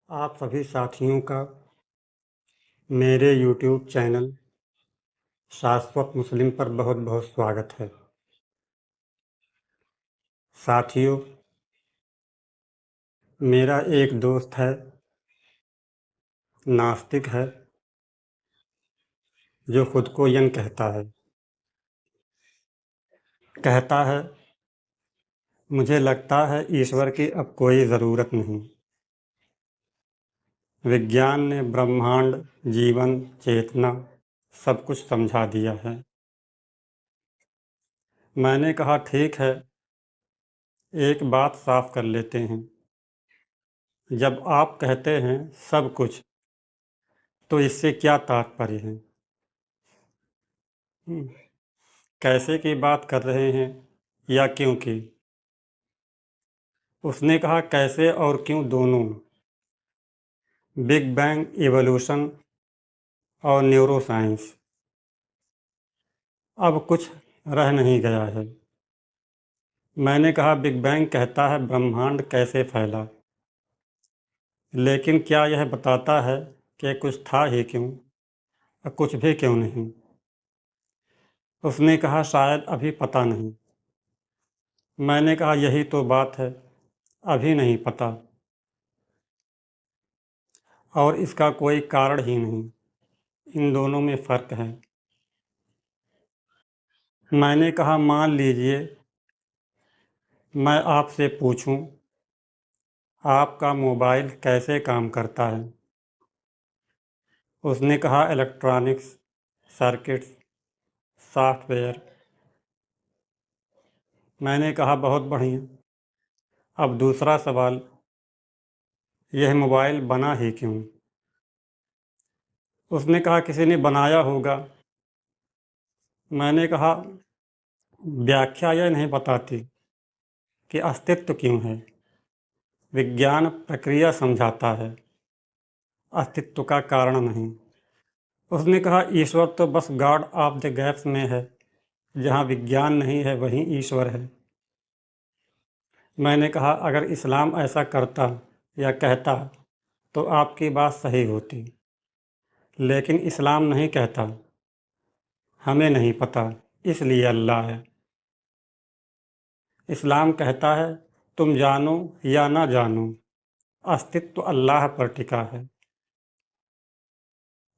आप सभी साथियों का मेरे YouTube चैनल शाश्वत मुस्लिम पर बहुत बहुत स्वागत है। साथियों, मेरा एक दोस्त है, नास्तिक है, जो खुद को यंग कहता है। कहता है, मुझे लगता है ईश्वर की अब कोई ज़रूरत नहीं। विज्ञान ने ब्रह्मांड, जीवन, चेतना सब कुछ समझा दिया है। मैंने कहा ठीक है, एक बात साफ कर लेते हैं। जब आप कहते हैं सब कुछ, तो इससे क्या तात्पर्य है? कैसे की बात कर रहे हैं या क्यों की? उसने कहा कैसे और क्यों दोनों। बिग बैंग, इवोल्यूशन और न्यूरोसाइंस। अब कुछ रह नहीं गया है। मैंने कहा बिग बैंग कहता है ब्रह्मांड कैसे फैला, लेकिन क्या यह बताता है कि कुछ था ही क्यों और कुछ भी क्यों नहीं? उसने कहा शायद अभी पता नहीं। मैंने कहा यही तो बात है, अभी नहीं पता और इसका कोई कारण ही नहीं। इन दोनों में फ़र्क है। मैंने कहा मान लीजिए मैं आपसे पूछूं आपका मोबाइल कैसे काम करता है। उसने कहा इलेक्ट्रॉनिक्स, सर्किट्स, सॉफ्टवेयर। मैंने कहा बहुत बढ़िया। अब दूसरा सवाल, यह मोबाइल बना ही क्यों? उसने कहा किसी ने बनाया होगा। मैंने कहा व्याख्या यह नहीं बताती कि अस्तित्व क्यों है। विज्ञान प्रक्रिया समझाता है, अस्तित्व का कारण नहीं। उसने कहा ईश्वर तो बस गॉड ऑफ द गैप्स में है, जहाँ विज्ञान नहीं है वहीं ईश्वर है। मैंने कहा अगर इस्लाम ऐसा करता या कहता तो आपकी बात सही होती, लेकिन इस्लाम नहीं कहता। हमें नहीं पता, इसलिए अल्लाह है। इस्लाम कहता है तुम जानो या ना जानो, अस्तित्व अल्लाह पर टिका है।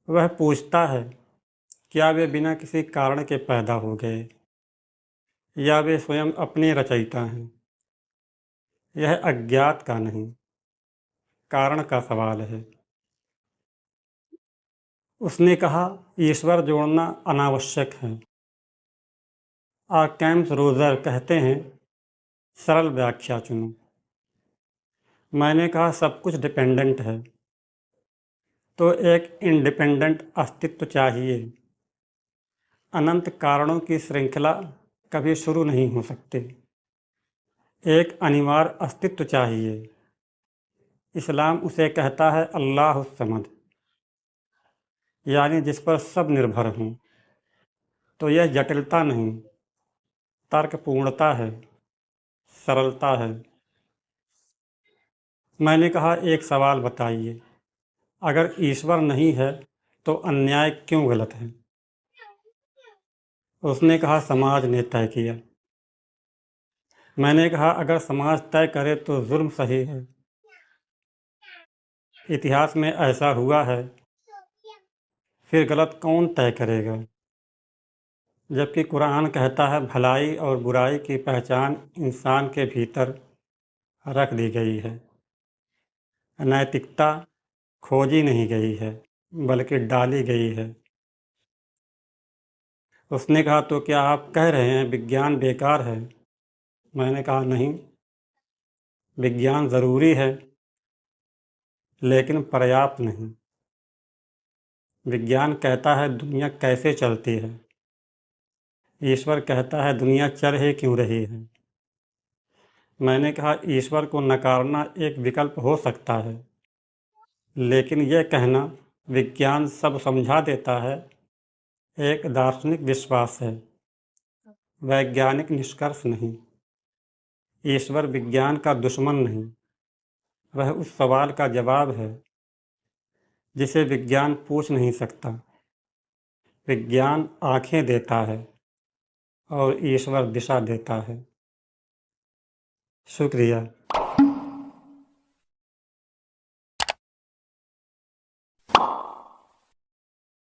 वह पूछता है क्या वे बिना किसी कारण के पैदा हो गए या वे स्वयं अपने रचयिता हैं? यह अज्ञात का नहीं, कारण का सवाल है। उसने कहा ईश्वर जोड़ना अनावश्यक है। आर्केम्स रोजर कहते हैं सरल व्याख्या चुनो। मैंने कहा सब कुछ डिपेंडेंट है, तो एक इंडिपेंडेंट अस्तित्व चाहिए। अनंत कारणों की श्रृंखला कभी शुरू नहीं हो सकती। एक अनिवार्य अस्तित्व चाहिए। इस्लाम उसे कहता है अल्लाह समद, यानी जिस पर सब निर्भर हों। तो यह जटिलता नहीं, तर्कपूर्णता है, सरलता है। मैंने कहा एक सवाल बताइए, अगर ईश्वर नहीं है तो अन्याय क्यों गलत है? उसने कहा समाज ने तय किया। मैंने कहा अगर समाज तय करे तो जुर्म सही है। इतिहास में ऐसा हुआ है, फिर गलत कौन तय करेगा? जबकि कुरान कहता है भलाई और बुराई की पहचान इंसान के भीतर रख दी गई है। नैतिकता खोजी नहीं गई है, बल्कि डाली गई है। उसने कहा तो क्या आप कह रहे हैं विज्ञान बेकार है? मैंने कहा नहीं, विज्ञान ज़रूरी है, लेकिन पर्याप्त नहीं। विज्ञान कहता है दुनिया कैसे चलती है, ईश्वर कहता है दुनिया चल ही क्यों रही है। मैंने कहा ईश्वर को नकारना एक विकल्प हो सकता है, लेकिन यह कहना विज्ञान सब समझा देता है एक दार्शनिक विश्वास है, वैज्ञानिक निष्कर्ष नहीं। ईश्वर विज्ञान का दुश्मन नहीं, वह उस सवाल का जवाब है जिसे विज्ञान पूछ नहीं सकता। विज्ञान आँखें देता है और ईश्वर दिशा देता है। शुक्रिया।